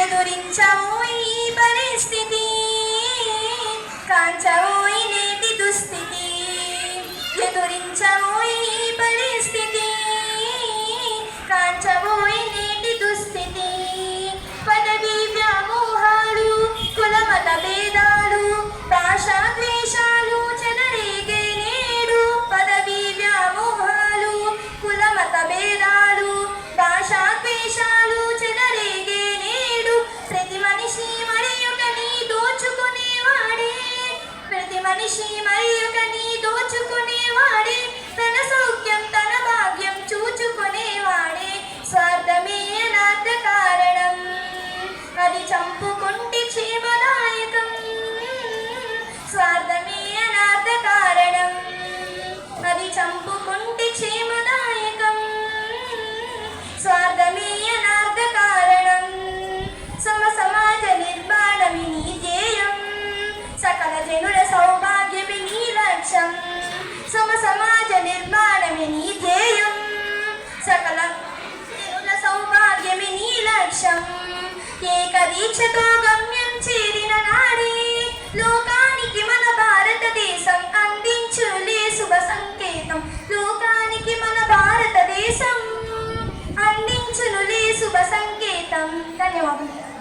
ఎదురించవోయి పరిస్థితి, కాంచవోయి నేటి దుస్థితి. ఎదురించవోయి పరిస్థితి, కాంచవోయి నేటి దుస్థితి. పదవి వ్యామోహాలు, కులమత భేదాలు, భాషా ద్వేషాలు చెలరేగే నేడు. పదవి వ్యామోహాలు, కులమత భేదాలు, భాషా ద్వేషాలు చెలరేగే నేడు. ప్రతి మనిషి మరి ఒకని దోచుకునేవాడే, ప్రతి మనిషి మరి ఒకని దోచుకునేవాడే. తన సౌఖ్యం తన భాగ్యం చూచుకునేవాడే. స్వార్థమే అనార్థ కారణం, అది చంపుకుంటే క్షేమదాయకం. స్వార్థమే అనార్థ కారణం, అది చంపుకుంటే క్షేమదాయకం. స్వార్థమే అనార్థ కారణం. సమాజ నిర్మాణమే నీ ధ్యేయం, సకల జనుల సౌభాగ్యమే నీ లక్ష్యం. సమాజ నిర్మాణమే నీ ధ్యేయం, సకల జనుల సౌభాగ్యమే నీ లక్ష్యం. ఏకదీక్షతో గమ్యం చేరిన నాడే లోకానికి మన భారతదేశం అందించులే శుభ సంకేతం. లోకానికి మన భారతదేశం అందించునులే శుభ సంకేతం. ధన్యవాదాలు.